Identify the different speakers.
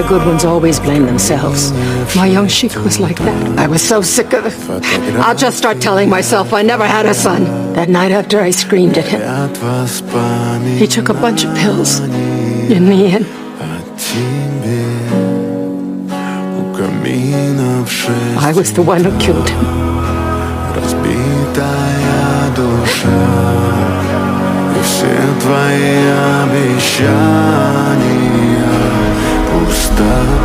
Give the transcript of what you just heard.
Speaker 1: good ones always blame themselves. My young sheik was like that. I was so sick of it. I'll just start telling myself I never had a son. That night after I screamed at him, he took a bunch of pills. In the end, I was the one who killed him.
Speaker 2: Все твои обещания пустота.